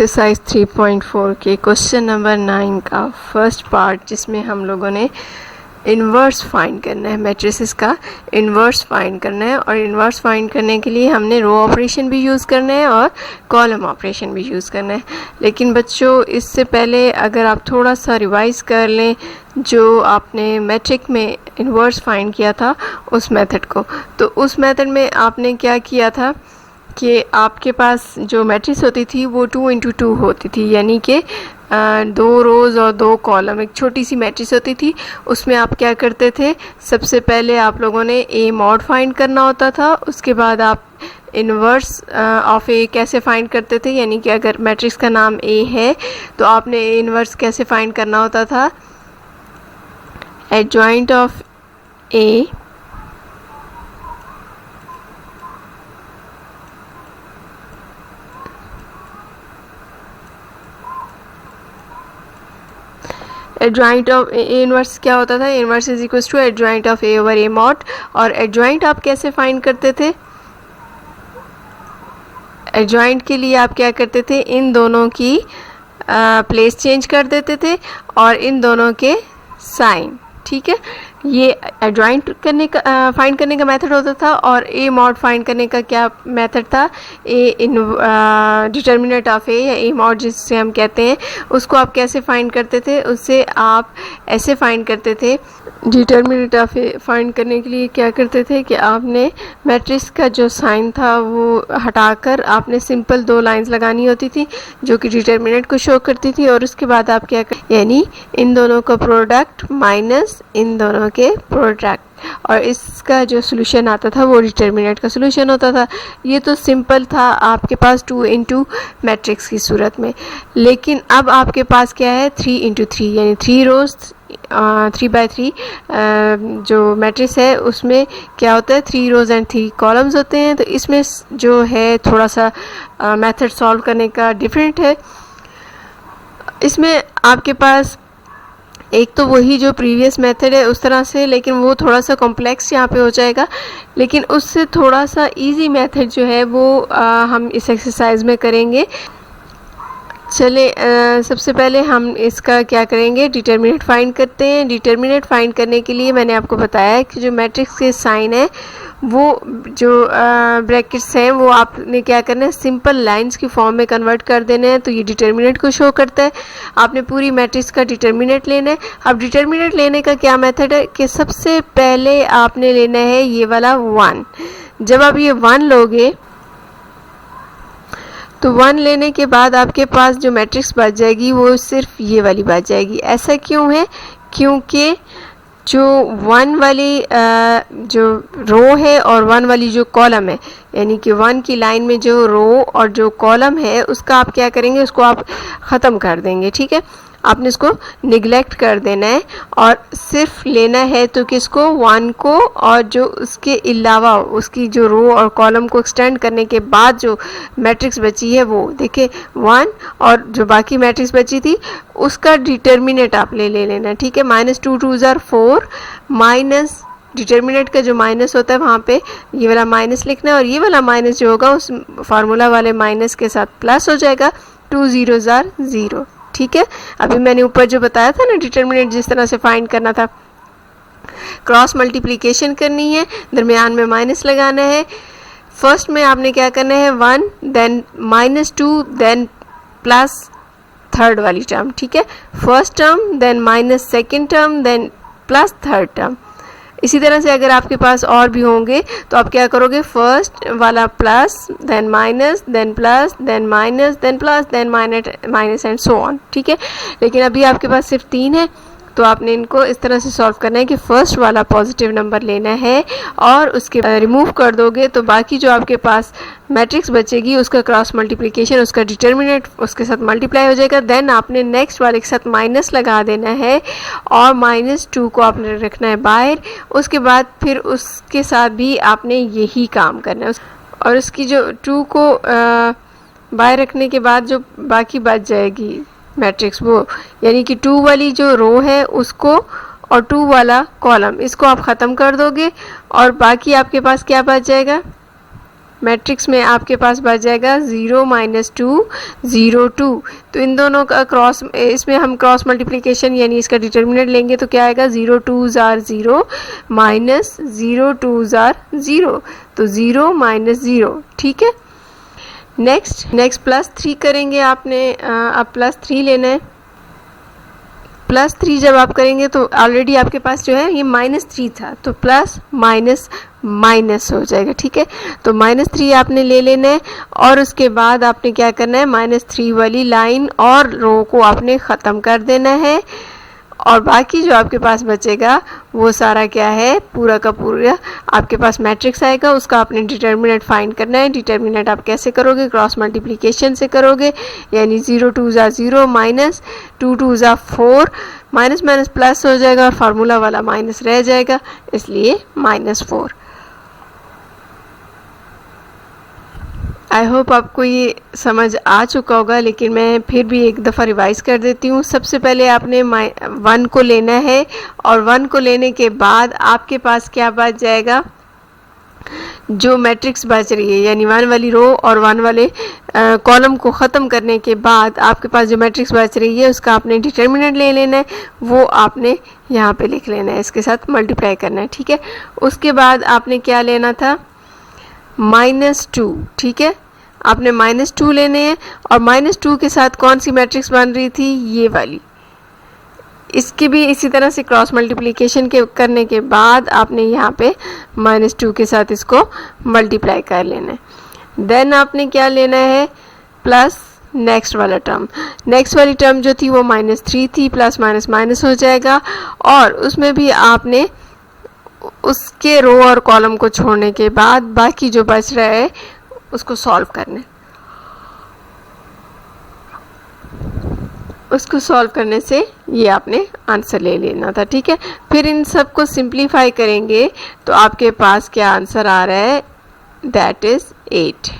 Exercise 3.4 के question number 9 का first part, जिसमें हम लोगों ने इन्वर्स फाइंड करना है, मैट्रिसेस का इन्वर्स फाइंड करना है। और इन्वर्स फाइंड करने के लिए हमने रो ऑपरेशन भी यूज़ करना है और कॉलम ऑपरेशन भी यूज़ करना है। लेकिन बच्चों, इससे पहले अगर आप थोड़ा सा रिवाइज़ कर लें जो आपने मैट्रिक में इन्वर्स फाइंड किया था उस मेथड को, तो उस मेथड में आपने क्या किया था कि आपके पास जो मैट्रिक्स होती थी वो 2 × 2 होती थी, यानी कि 2 रोज़ और 2 कॉलम, एक छोटी सी मैट्रिक्स होती थी। उसमें आप क्या करते थे, सबसे पहले आप लोगों ने ए मॉड फाइंड करना होता था। उसके बाद आप इन्वर्स ऑफ ए कैसे फाइंड करते थे, यानी कि अगर मैट्रिक्स का नाम ए है तो आपने ए इन्वर्स कैसे फाइंड करना होता था, adjoint of A adjoint of A inverse क्या होता था, inverse is equal to adjoint of A over A mod. और एडजॉइंट आप कैसे फाइंड करते थे, एडजॉइंट के लिए आप क्या करते थे, इन दोनों की प्लेस चेंज कर देते थे और इन दोनों के साइन, ठीक है। ये एडजॉइंट करने का फाइंड करने का मेथड होता था। और ए मॉड फाइंड करने का क्या मेथड था, ए इन डिटर्मिनेंट ऑफ ए या ए मॉड जिससे हम कहते हैं, उसको आप कैसे फाइंड करते थे, उससे आप ऐसे फाइंड करते थे। डिटर्मिनेंट ऑफ ए फाइंड करने के लिए क्या करते थे कि आपने मैट्रिक्स का जो साइन था वो हटाकर आपने सिंपल 2 लाइंस लगानी होती थी जो कि डिटर्मिनेंट को शो करती थी। और उसके बाद आप क्या यानी इन दोनों का प्रोडक्ट माइनस इन दोनों के प्रोडक्ट, और इसका जो सोल्यूशन आता था वो डिटर्मिनेंट का सोल्यूशन होता था। ये तो सिंपल था आपके पास 2 × मैट्रिक्स की सूरत में। लेकिन अब आपके पास क्या है, 3 × 3, यानी 3 रोज 3×3 जो मैट्रिक्स है उसमें क्या होता है, 3 रोज एंड 3 कॉलम्स होते हैं। तो इसमें जो है थोड़ा सा मेथड सॉल्व करने का डिफरेंट है। इसमें आपके पास एक तो वही जो प्रीवियस मेथड है उस तरह से, लेकिन वो थोड़ा सा कॉम्प्लेक्स यहाँ पे हो जाएगा। लेकिन उससे थोड़ा सा इजी मेथड जो है वो हम इस एक्सरसाइज में करेंगे। चले सबसे पहले हम इसका क्या करेंगे, डिटर्मिनेंट फाइंड करते हैं। डिटर्मिनेंट फाइंड करने के लिए मैंने आपको बताया कि जो मैट्रिक्स के साइन है वो जो ब्रैकेट्स हैं वो आपने क्या करना है, सिंपल लाइंस की फॉर्म में कन्वर्ट कर देने हैं। तो ये डिटर्मिनेंट को शो करता है। आपने पूरी मैट्रिक्स का डिटर्मिनेंट लेना है। अब डिटर्मिनेंट लेने का क्या मेथड है कि सबसे पहले आपने लेना है ये वाला 1। जब आप ये 1 लोगे तो 1 लेने के बाद आपके पास जो मैट्रिक्स बच जाएगी वो सिर्फ ये वाली बच जाएगी। ऐसा क्यों है, क्योंकि जो 1 वाली जो रो है और 1 वाली जो कॉलम है, यानी कि 1 की लाइन में जो रो और जो कॉलम है उसका आप क्या करेंगे, उसको आप ख़त्म कर देंगे, ठीक है। आपने इसको निगलेक्ट कर देना है और सिर्फ लेना है तो किसको, 1 को, और जो उसके अलावा उसकी जो रो और कॉलम को एक्सटेंड करने के बाद जो मैट्रिक्स बची है वो देखिए 1, और जो बाकी मैट्रिक्स बची थी उसका डिटर्मिनेंट आप ले लेना, ठीक है। -2 × 2 = 4, माइनस डिटर्मिनेंट का जो माइनस होता है वहाँ पे ये वाला माइनस लिखना है, और ये वाला माइनस जो होगा उस फार्मूला वाले माइनस के साथ प्लस हो जाएगा। 2 0 = 0, ठीक है। अभी मैंने ऊपर जो बताया था ना डिटर्मिनेंट जिस तरह से फाइंड करना था, क्रॉस मल्टीप्लिकेशन करनी है, दरमियान में माइनस लगाना है। फर्स्ट में आपने क्या करना है, 1, देन -2, देन प्लस थर्ड वाली टर्म, ठीक है। First term, then minus second term, then plus third term. इसी तरह से अगर आपके पास और भी होंगे तो आप क्या करोगे, फर्स्ट वाला plus, then minus, then plus, then minus, then plus, then minus and so on, ठीक है। लेकिन अभी आपके पास सिर्फ 3 है तो आपने इनको इस तरह से सॉल्व करना है कि फर्स्ट वाला पॉजिटिव नंबर लेना है और उसके रिमूव कर दोगे तो बाकी जो आपके पास मैट्रिक्स बचेगी उसका क्रॉस मल्टीप्लिकेशन, उसका डिटर्मिनेंट उसके साथ मल्टीप्लाई हो जाएगा। देन आपने नेक्स्ट वाले के साथ माइनस लगा देना है और -2 को आपने रखना है बाहर। उसके बाद फिर उसके साथ भी आपने यही काम करना है, और उसकी जो 2 को बाहर रखने के बाद जो बाकी बच जाएगी मैट्रिक्स वो, यानी कि 2 वाली जो रो है उसको और 2 वाला कॉलम, इसको आप ख़त्म कर दोगे और बाकी आपके पास क्या बच जाएगा, मैट्रिक्स में आपके पास बच जाएगा 0 - 2 0 2। तो इन दोनों का क्रॉस, इसमें हम क्रॉस मल्टीप्लिकेशन यानी इसका डिटर्मिनेंट लेंगे तो क्या आएगा 0 2 जार 0 माइनस 0 2 जार 0, तो 0 - 0। ठीक है, नेक्स्ट +3 करेंगे आपने। अब +3 लेना है। +3 जब आप करेंगे तो ऑलरेडी आपके पास जो है ये -3 था, तो प्लस माइनस माइनस हो जाएगा। ठीक है, तो -3 आपने ले लेना है और उसके बाद आपने क्या करना है, -3 वाली लाइन और रो को आपने ख़त्म कर देना है और बाकी जो आपके पास बचेगा वो सारा क्या है, पूरा का पूरा आपके पास मैट्रिक्स आएगा। उसका आपने डिटर्मिनेंट फाइंड करना है। डिटर्मिनेंट आप कैसे करोगे, क्रॉस मल्टीप्लिकेशन से करोगे, यानी 0 2 ज़ा 0 माइनस 2 2 ज़ा 4, माइनस माइनस प्लस हो जाएगा और फार्मूला वाला माइनस रह जाएगा, इसलिए -4। आई होप आपको ये समझ आ चुका होगा, लेकिन मैं फिर भी एक दफ़ा रिवाइज़ कर देती हूँ। सबसे पहले आपने 1 को लेना है और 1 को लेने के बाद आपके पास क्या बच जाएगा, जो मैट्रिक्स बच रही है, यानी 1 वाली रो और 1 वाले कॉलम को ख़त्म करने के बाद आपके पास जो मैट्रिक्स बच रही है उसका आपने डिटर्मिनेंट ले लेना है, वो आपने यहाँ पे लिख लेना है, इसके साथ मल्टीप्लाई करना है। ठीक है, उसके बाद आपने क्या लेना था, -2। ठीक है, आपने -2 लेने हैं और -2 के साथ कौन सी मैट्रिक्स बन रही थी, ये वाली। इसकी भी इसी तरह से क्रॉस मल्टीप्लिकेशन के करने के बाद आपने यहाँ पे -2 के साथ इसको मल्टीप्लाई कर लेना है। देन आपने क्या लेना है, प्लस नेक्स्ट वाला टर्म। नेक्स्ट वाली टर्म जो थी वो -3 थी, प्लस माइनस माइनस हो जाएगा और उसमें भी आपने उसके रो और कॉलम को छोड़ने के बाद बाकी जो बच रहा है उसको सॉल्व करना है। उसको सॉल्व करने से ये आपने आंसर ले लेना था। ठीक है, फिर इन सब को सिंप्लीफाई करेंगे तो आपके पास क्या आंसर आ रहा है, दैट इज 8।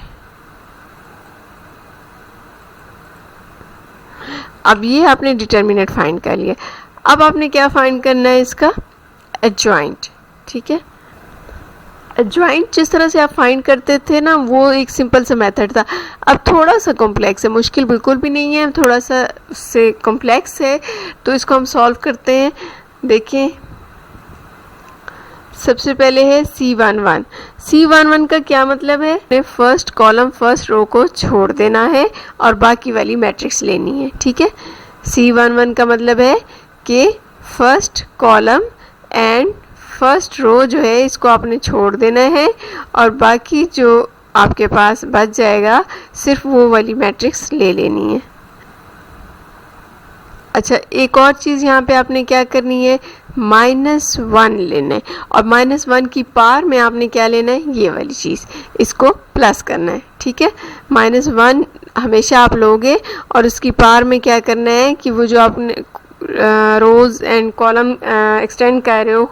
अब ये आपने डिटर्मिनेंट फाइंड कर लिया। अब आपने क्या फाइंड करना है, इसका एडजॉइंट। ठीक है, एडजॉइंट जिस तरह से आप फाइंड करते थे ना, वो एक सिंपल सा मेथड था। अब थोड़ा सा कॉम्प्लेक्स है, मुश्किल बिल्कुल भी नहीं है, थोड़ा सा से कॉम्प्लेक्स है, तो इसको हम सॉल्व करते हैं। देखिए, सबसे पहले है C11। C11 का क्या मतलब है, फर्स्ट कॉलम फर्स्ट रो को छोड़ देना है और बाकी वाली मैट्रिक्स लेनी है। ठीक है, C11 का मतलब है कि first column and first row जो है इसको आपने छोड़ देना है और बाकी जो आपके पास बच जाएगा सिर्फ वो वाली मैट्रिक्स ले लेनी है। अच्छा, एक और चीज़ यहाँ पे आपने क्या करनी है, -1 लेना है और -1 की पावर में आपने क्या लेना है, ये वाली चीज़, इसको प्लस करना है। ठीक है, -1 हमेशा आप लोगे और उसकी पावर में क्या करना है कि वो जो आपने रोज़ एंड कॉलम एक्सटेंड कर रहे हो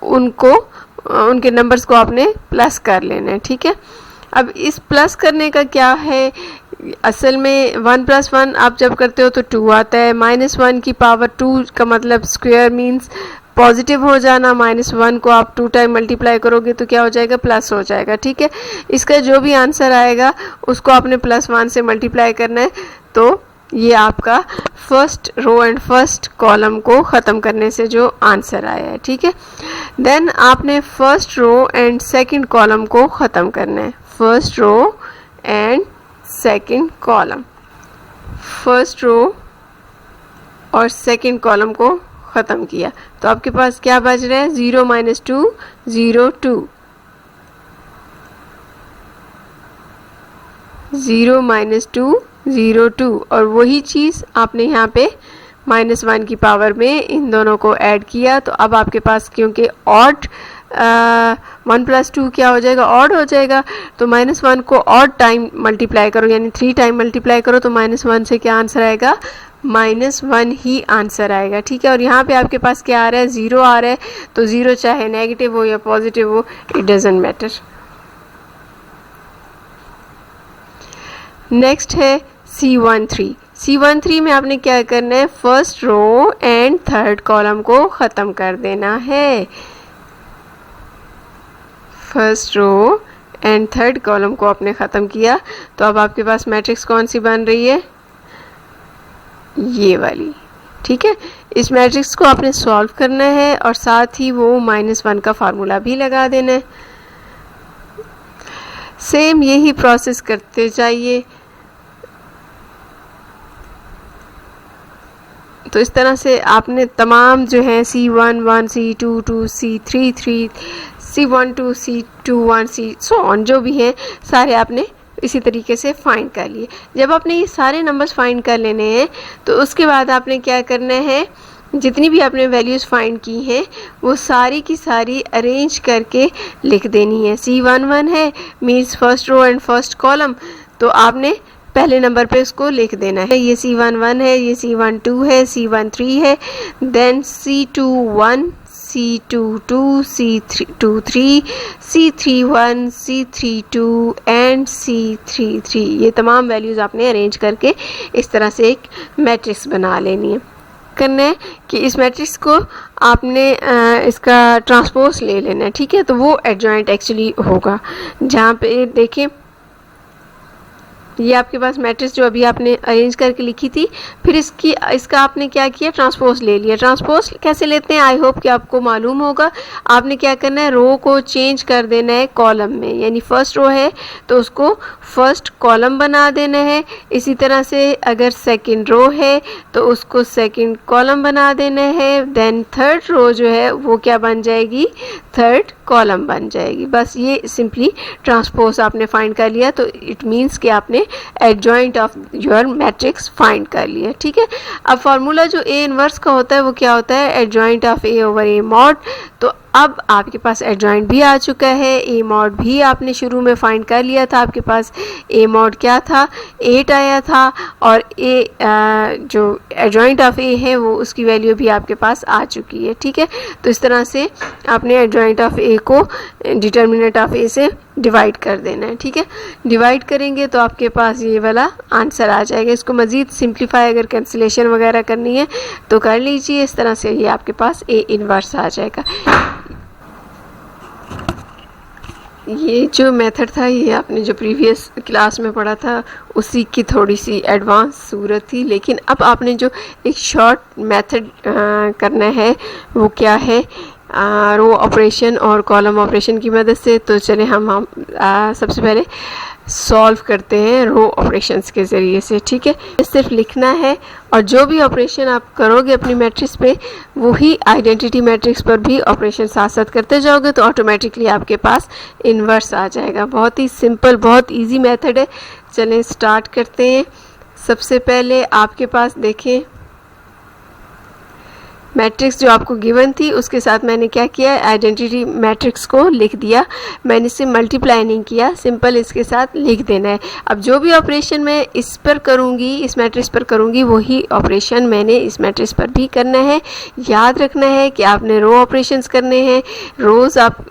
उनके नंबर्स को आपने प्लस कर लेना है। ठीक है, अब इस प्लस करने का क्या है, असल में 1 + 1 आप जब करते हो तो 2 आता है। -1 की पावर 2 का मतलब स्क्वायर मीन्स पॉजिटिव हो जाना। -1 को आप 2 टाइम मल्टीप्लाई करोगे तो क्या हो जाएगा, प्लस हो जाएगा। ठीक है, इसका जो भी आंसर आएगा उसको आपने +1 से मल्टीप्लाई करना है, तो ये आपका first row and first column को ख़त्म करने से जो आंसर आया है। ठीक है, देन आपने first row and second column को ख़त्म करना है। First row and second column, first row और सेकंड कॉलम को ख़त्म किया तो आपके पास क्या बच रहा है, 0 - 2 0 2, 0 - 2 0 2 और वही चीज़ आपने यहाँ पे -1 की पावर में इन दोनों को ऐड किया तो अब आपके पास क्योंकि ऑड 1 + 2 क्या हो जाएगा, ऑड हो जाएगा, तो -1 को ऑड टाइम मल्टीप्लाई करो यानी 3 टाइम मल्टीप्लाई करो तो -1 से क्या आंसर आएगा, -1 ही आंसर आएगा। ठीक है, और यहाँ पे आपके पास क्या आ रहा है, 0 आ रहा है, तो 0 चाहे नेगेटिव हो या पॉजिटिव हो, इट डजेंट मैटर। नेक्स्ट है C13। C13 में आपने क्या करना है, first row and third column को ख़त्म कर देना है। First row and third column को आपने ख़त्म किया, तो अब आपके पास मैट्रिक्स कौन सी बन रही है, ये वाली। ठीक है, इस मैट्रिक्स को आपने सॉल्व करना है और साथ ही वो -1 का फार्मूला भी लगा देना है। सेम यही प्रोसेस करते जाइए। तो इस तरह से आपने तमाम जो है C1 1, C2 2, C3 3, C1 2, C2 1, C so on जो भी हैं सारे आपने इसी तरीके से फाइंड कर लिए। जब आपने ये सारे नंबर्स फाइंड कर लेने हैं तो उसके बाद आपने क्या करना है, जितनी भी आपने वैल्यूज़ फाइंड की हैं वो सारी की सारी अरेंज करके लिख देनी है। C1 1 है means first row and first column, तो आपने पहले नंबर पे उसको लिख देना है। ये C1 1 है, ये C1 2 है, C1 3 है, then C2 1, C2 2, C2 3, C3 1, C3 2 and C3 3। ये तमाम वैल्यूज़ आपने अरेंज करके इस तरह से एक मैट्रिक्स बना लेनी है। करना है कि इस मैट्रिक्स को आपने इसका ट्रांसपोज ले लेना है। ठीक है, तो वो एडजॉइंट एक्चुअली होगा। जहाँ पे देखिए ये आपके पास मैट्रिक्स जो अभी आपने अरेंज करके लिखी थी, फिर इसका आपने क्या किया, ट्रांसपोज ले लिया। ट्रांसपोज कैसे लेते हैं आई होप कि आपको मालूम होगा। आपने क्या करना है, रो को चेंज कर देना है कॉलम में, यानी फर्स्ट रो है तो उसको फर्स्ट कॉलम बना देना है। इसी तरह से अगर सेकंड रो है तो उसको सेकंड कॉलम बना देना है। देन थर्ड रो जो है वो क्या बन जाएगी, थर्ड कॉलम बन जाएगी। बस ये सिंपली ट्रांसपोज आपने फाइंड कर लिया, तो इट मीन्स कि आपने adjoint of your matrix find कर लिया। ठीक है, अब फार्मूला जो ए इनवर्स का होता है वो क्या होता है, adjoint of A over A mod. तो अब आपके पास एडजॉइंट भी आ चुका है, ए मॉड भी आपने शुरू में फाइंड कर लिया था। आपके पास ए मॉड क्या था, 8 आया था, और ए जो एडजॉइंट ऑफ ए है वो उसकी वैल्यू भी आपके पास आ चुकी है। ठीक है, तो इस तरह से आपने एडजॉइंट ऑफ ए को डिटर्मिनेंट ऑफ ए से डिवाइड कर देना है। ठीक है, डिवाइड करेंगे तो आपके पास ये वाला आंसर आ जाएगा। इसको मज़ीद सिंप्लीफाई अगर कैंसिलेशन वगैरह करनी है तो कर लीजिए। इस तरह से ये आपके पास ए इनवर्स आ जाएगा। ये जो मेथड था ये आपने जो प्रीवियस क्लास में पढ़ा था उसी की थोड़ी सी एडवांस सूरत थी, लेकिन अब आपने जो एक शॉर्ट मेथड करना है वो क्या है, रो ऑपरेशन और कॉलम ऑपरेशन की मदद से। तो चले हम सबसे पहले सॉल्व करते हैं रो ऑपरेशंस के ज़रिए से। ठीक है, सिर्फ लिखना है और जो भी ऑपरेशन आप करोगे अपनी मैट्रिक्स पे वही आइडेंटिटी मैट्रिक्स पर भी ऑपरेशन साथ साथ करते जाओगे तो ऑटोमेटिकली आपके पास इन्वर्स आ जाएगा। बहुत ही सिंपल, बहुत इजी मेथड है। चलें स्टार्ट करते हैं। सबसे पहले आपके पास देखें मैट्रिक्स जो आपको गिवन थी उसके साथ मैंने क्या किया, आइडेंटिटी मैट्रिक्स को लिख दिया। मैंने इसे मल्टीप्लाई नहीं किया, सिंपल इसके साथ लिख देना है। अब जो भी ऑपरेशन मैं इस पर करूँगी, इस मैट्रिक्स पर करूँगी, वही ऑपरेशन मैंने इस मैट्रिक्स पर भी करना है। याद रखना है कि आपने रो ऑपरेशंस करने हैं। रोज़ आप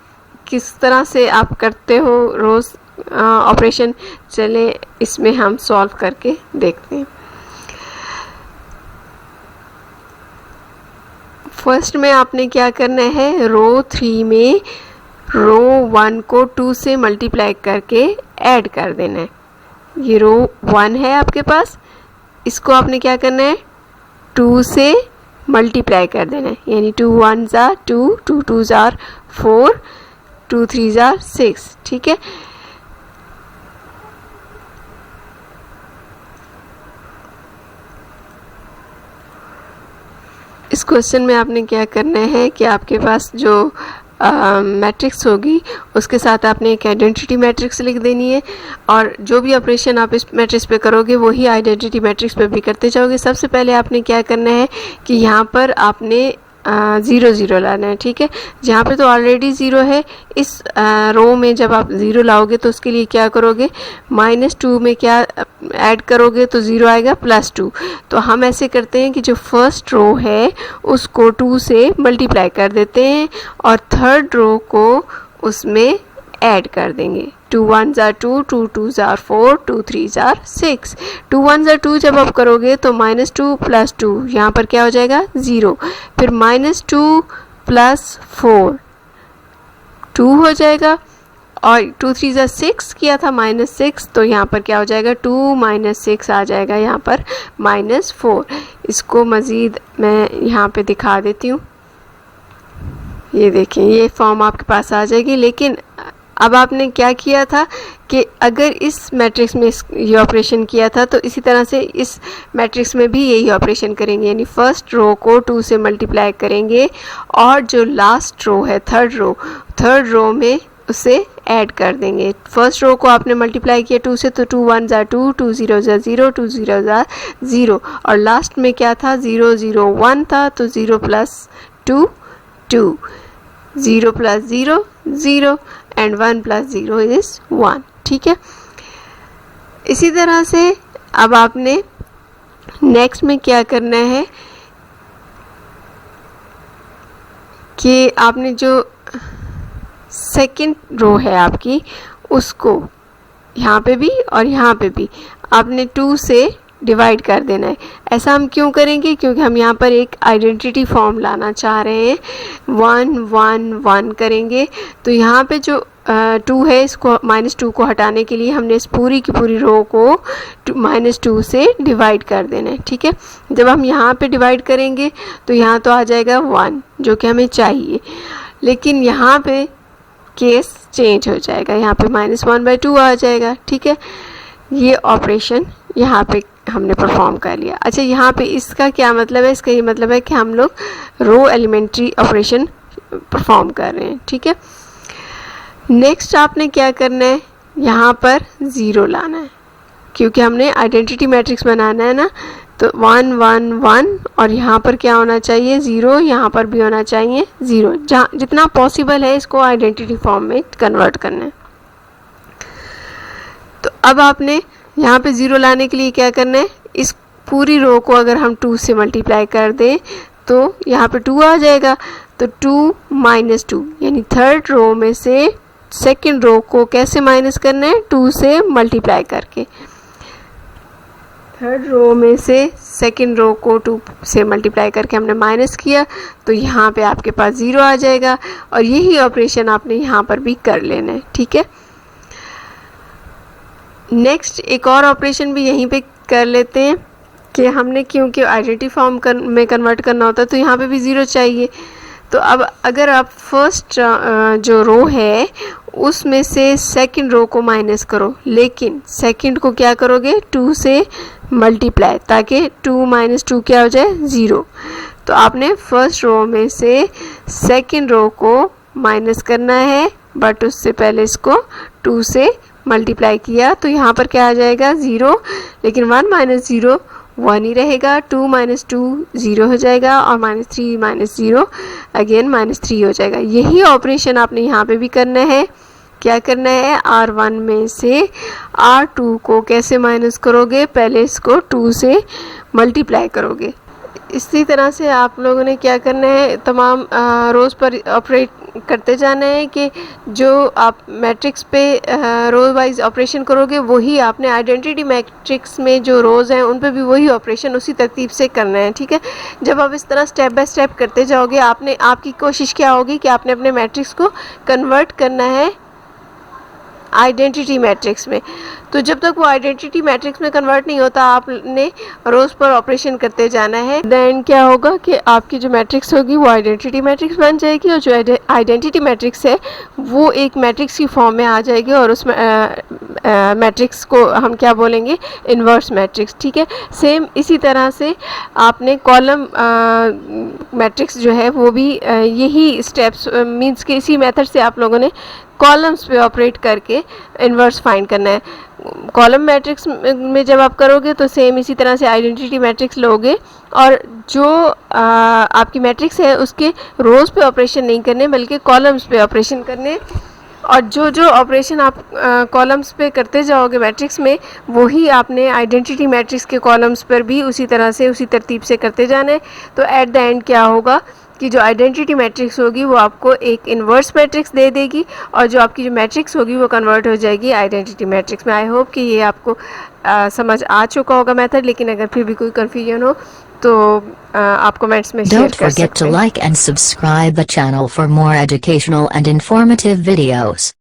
किस तरह से आप करते हो रोज़ ऑपरेशन, चलें इसमें हम सॉल्व करके देखते हैं। फर्स्ट में आपने क्या करना है, रो 3 में रो 1 को 2 से मल्टीप्लाई करके ऐड कर देना है। ये रो 1 है आपके पास, इसको आपने क्या करना है, 2 से मल्टीप्लाई कर देना है। यानी 2 1s are 2, 2 2s are 4, 2 3s are 6। ठीक है, इस क्वेश्चन में आपने क्या करना है कि आपके पास जो मैट्रिक्स होगी उसके साथ आपने एक आइडेंटिटी मैट्रिक्स लिख देनी है और जो भी ऑपरेशन आप इस मैट्रिक्स पे करोगे वही आइडेंटिटी मैट्रिक्स पे भी करते जाओगे। सबसे पहले आपने क्या करना है कि यहाँ पर आपने 0 0 लाना है। ठीक है, जहाँ पे तो ऑलरेडी 0 है, इस रो में जब आप 0 लाओगे तो उसके लिए क्या करोगे, -2 में क्या ऐड करोगे तो 0 आएगा +2। तो हम ऐसे करते हैं कि जो फर्स्ट रो है उसको 2 से मल्टीप्लाई कर देते हैं और थर्ड रो को उसमें ऐड कर देंगे। 2 1s are 2, 2 2s are 4, 2 3s are 6। 2 1s are 2 जब आप करोगे तो -2 + 2 यहाँ पर क्या हो जाएगा 0, फिर -2 + 4 2 हो जाएगा और 2 3 ज़ा 6 किया था -6, तो यहाँ पर क्या हो जाएगा 2 - 6 आ जाएगा यहाँ पर -4। इसको मज़ीद मैं यहाँ पे दिखा देती हूँ। ये देखें ये फॉर्म आपके पास आ जाएगी। लेकिन अब आपने क्या किया था कि अगर इस मैट्रिक्स में ये ऑपरेशन किया था तो इसी तरह से इस मैट्रिक्स में भी यही ऑपरेशन करेंगे, यानी फर्स्ट रो को 2 से मल्टीप्लाई करेंगे और जो लास्ट रो है थर्ड रो में उसे ऐड कर देंगे। फर्स्ट रो को आपने मल्टीप्लाई किया 2 से, तो 2 1 ज़ा 2, 2 0 ज़ा 0, 2 0 ज़ा 0, और लास्ट में क्या था 0 0 1 था, तो 0 + 2 2, 0 + 0 0 एंड 1 + 0 इज़ 1। ठीक है, इसी तरह से अब आपने नेक्स्ट में क्या करना है कि आपने जो सेकंड रो है आपकी उसको यहाँ पे भी और यहाँ पे भी आपने 2 से डिवाइड कर देना है। ऐसा हम क्यों करेंगे? क्योंकि हम यहाँ पर एक आइडेंटिटी फॉर्म लाना चाह रहे हैं। 1 1 1 करेंगे तो यहाँ पे जो 2 है इसको -2 को हटाने के लिए हमने इस पूरी की पूरी रो को -2 से डिवाइड कर देना है। ठीक है, जब हम यहाँ पे डिवाइड करेंगे तो यहाँ तो आ जाएगा 1 जो कि हमें चाहिए, लेकिन यहाँ पे केस चेंज हो जाएगा, यहाँ पे -1/2 आ जाएगा। ठीक है, ये ऑपरेशन यहाँ पे हमने परफॉर्म कर लिया। अच्छा, यहाँ पे इसका क्या मतलब है? इसका ये मतलब है कि हम लोग रो एलिमेंट्री ऑपरेशन परफॉर्म कर रहे हैं। ठीक है, नेक्स्ट आपने क्या करना है, यहाँ पर 0 लाना है, क्योंकि हमने आइडेंटिटी मैट्रिक्स बनाना है ना, तो 1 1 1 और यहाँ पर क्या होना चाहिए 0, यहाँ पर भी होना चाहिए 0। जहाँ जितना पॉसिबल है इसको आइडेंटिटी फॉर्म में कन्वर्ट करना है। तो अब आपने यहाँ पे 0 लाने के लिए क्या करना है, इस पूरी रो को अगर हम 2 से मल्टीप्लाई कर दें तो यहाँ पे 2 आ जाएगा, तो 2 - 2 यानी थर्ड रो में से सेकंड रो को कैसे माइनस करना है, 2 से मल्टीप्लाई करके। थर्ड रो में से सेकंड रो को 2 से मल्टीप्लाई करके हमने माइनस किया, तो यहाँ पे आपके पास 0 आ जाएगा, और यही ऑपरेशन आपने यहाँ पर भी कर लेना है। ठीक है, नेक्स्ट एक और ऑपरेशन भी यहीं पे कर लेते हैं कि हमने क्योंकि आइडेंटिटी फॉर्म में कन्वर्ट करना होता है तो यहाँ पे भी 0 चाहिए। तो अब अगर आप फर्स्ट जो रो है उसमें से सेकंड रो को माइनस करो, लेकिन सेकंड को क्या करोगे 2 से मल्टीप्लाई, ताकि 2 - 2 क्या हो जाए 0। तो आपने फर्स्ट रो में से सेकंड रो को माइनस करना है, बट उससे पहले इसको 2 से मल्टीप्लाई किया, तो यहाँ पर क्या आ जाएगा 0, लेकिन 1 - 0 1 ही रहेगा, 2 - 2 0 हो जाएगा, और -3 - 0 अगेन -3 हो जाएगा। यही ऑपरेशन आपने यहाँ पे भी करना है। क्या करना है, R1 में से R2 को कैसे माइनस करोगे, पहले इसको 2 से मल्टीप्लाई करोगे। इसी तरह से आप लोगों ने क्या करना है, तमाम रोज़ पर ऑपरेट करते जाना है कि जो आप मैट्रिक्स पे रो वाइज ऑपरेशन करोगे वही आपने आइडेंटिटी मैट्रिक्स में जो रोज़ हैं उन पे भी वही ऑपरेशन उसी तरतीब से करना है। ठीक है, जब आप इस तरह स्टेप बाय स्टेप करते जाओगे, आपकी कोशिश क्या होगी कि आपने अपने मैट्रिक्स को कन्वर्ट करना है आइडेंटिटी मैट्रिक्स में। तो जब तक वो आइडेंटिटी मैट्रिक्स में कन्वर्ट नहीं होता आपने रोज़ पर ऑपरेशन करते जाना है। देन क्या होगा कि आपकी जो मैट्रिक्स होगी वो आइडेंटिटी मैट्रिक्स बन जाएगी, और जो आइडेंटिटी मैट्रिक्स है वो एक मैट्रिक्स की फॉर्म में आ जाएगी, और उस मैट्रिक्स को हम क्या बोलेंगे, इन्वर्स मैट्रिक्स। ठीक है, सेम इसी तरह से आपने कॉलम मैट्रिक्स जो है वो भी यही स्टेप्स मीन्स के इसी मेथड से आप लोगों ने कॉलम्स पे ऑपरेट करके इन्वर्स फाइंड करना है। कॉलम मैट्रिक्स में जब आप करोगे तो सेम इसी तरह से आइडेंटिटी मैट्रिक्स लोगे, और जो आपकी मैट्रिक्स है उसके रोज़ पे ऑपरेशन नहीं करने बल्कि कॉलम्स पे ऑपरेशन करने, और जो ऑपरेशन आप कॉलम्स पे करते जाओगे मैट्रिक्स में वही आपने आइडेंटिटी मैट्रिक्स के कॉलम्स पर भी उसी तरह से उसी तरतीब से करते जाना है। तो एट द एंड क्या होगा कि जो आइडेंटिटी मैट्रिक्स होगी वो आपको एक इन्वर्स मैट्रिक्स दे देगी, और जो आपकी जो मैट्रिक्स होगी वो कन्वर्ट हो जाएगी आइडेंटिटी मैट्रिक्स में। आई होप कि ये आपको समझ आ चुका होगा मेथड, लेकिन अगर फिर भी कोई कन्फ्यूजन हो तो आप कमेंट्स में शेयर कर सकते हैं। Don't forget to like and subscribe the channel for more educational and informative videos.